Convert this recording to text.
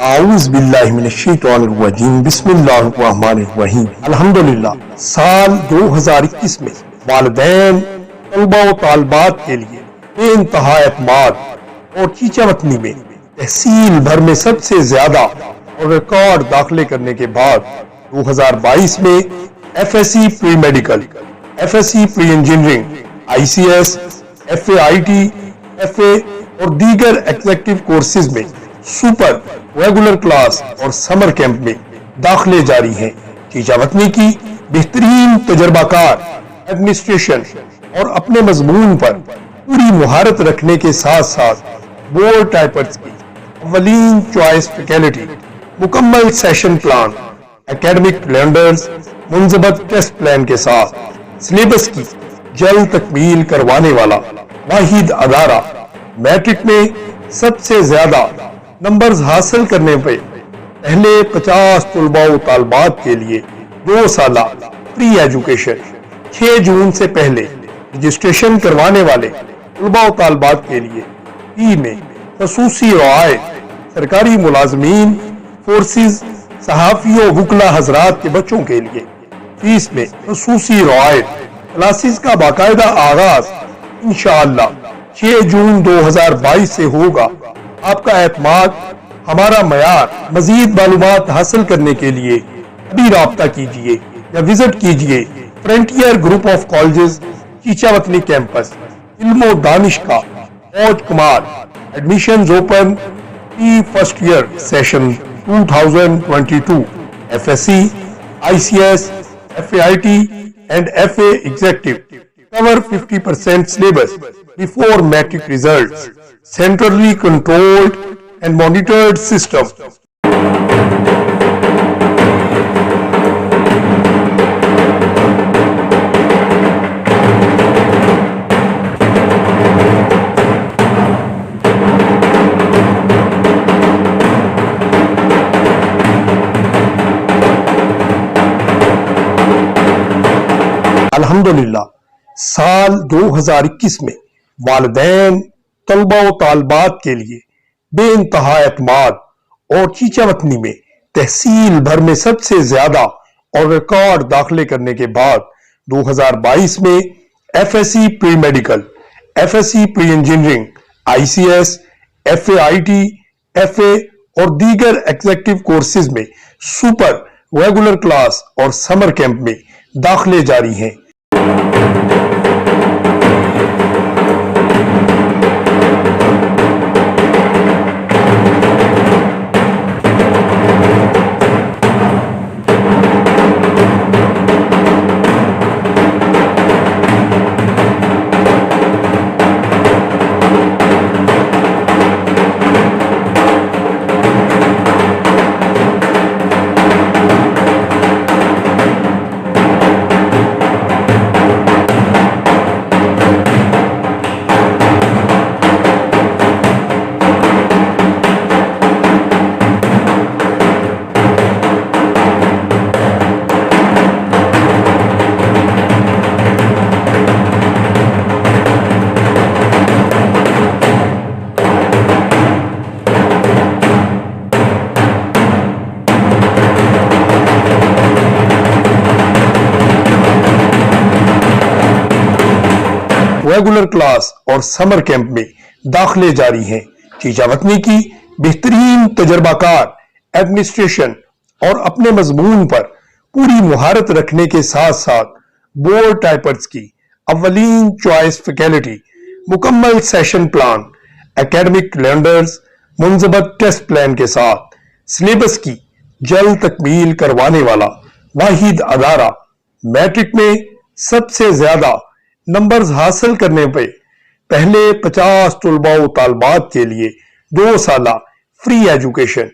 اعوذ باللہ من الشیطان الرجیم بسم اللہ الرحمن الرحیم الحمدللہ سال 2021 میں والدین طلبہ و طالبات کے لیے بے انتہا اعتماد اور چیچاوتنی میں تحصیل بھر میں سب سے زیادہ اور ریکارڈ داخلے کرنے کے بعد 2022 میں F S C pre medical, F S C pre engineering, I C S, F A I T, F A اور دیگر ایگزیکٹو کورسز میں سپر ریگولر کلاس اور سمر کیمپ میں داخلے جاری ہیں۔ چیچاوتنی کی بہترین تجربہ کار ایڈمنسٹریشن اور اپنے مضمون پر پوری مہارت رکھنے کے ساتھ ساتھ بورڈ ٹائپرز کی اولین چوائس فیکلٹی، مکمل سیشن پلان، اکیڈمک کیلنڈرز، منضبط ٹیسٹ پلان کے ساتھ سلیبس کی جلد تکمیل کروانے والا واحد ادارہ، میٹرک میں سب سے زیادہ نمبرز حاصل کرنے پہ پہلے 50 طلباء و طالبات کے لیے 2 سالہ فری ایجوکیشن، 6 جون سے پہلے رجسٹریشن کروانے والے طلباء و طالبات کے لیے فی میں خصوصی رعایت، سرکاری ملازمین، فورسز، صحافی و وکلا حضرات کے بچوں کے لیے فیس میں خصوصی رعایت، کلاسز کا باقاعدہ آغاز انشاءاللہ 6 جون 2022 سے ہوگا۔ آپ کا اعتماد ہمارا معیار۔ مزید معلومات حاصل کرنے کے لیے ابھی رابطہ کیجیے یا وزٹ کیجیے frontier group of colleges Chichawatni campus, علم و دانش کا فوج کمار۔ ایڈمیشنز اوپن پی first year session 2022 F S C, I C S, F A I T and F A executive. Cover 50% syllabus before matric results. Centrally controlled and monitored system. الحمدللہ سال 2021 میں والدین طلبہ و طالبات کے لیے بے انتہا اعتماد اور چیچاوتنی میں تحصیل بھر میں سب سے زیادہ اور ریکارڈ داخلے کرنے کے بعد 2022 میں F S C pre medical, F S C pre engineering, I C S, F A I T, F A اور دیگر ایگزیکٹو کورسز میں سپر ریگولر کلاس اور سمر کیمپ میں داخلے جاری ہیں۔ ریگولر کلاس اور سمر کیمپ میں داخلے جاری ہیں۔ چیچاوتنی کی بہترین تجربہ کار ایڈمنسٹریشن اور اپنے مضمون پر پوری مہارت رکھنے کے ساتھ ساتھ بورڈ ٹائپرز کی اولین چوائس فیکلٹی، مکمل سیشن پلان، اکیڈمک کیلنڈرز، منضبط ٹیسٹ پلان کے ساتھ سلیبس کی جلد تکمیل کروانے والا واحد ادارہ، میٹرک میں سب سے زیادہ نمبرز حاصل کرنے پہ پہلے 50 طلباء و طالبات کے لیے 2 سالہ فری ایجوکیشن،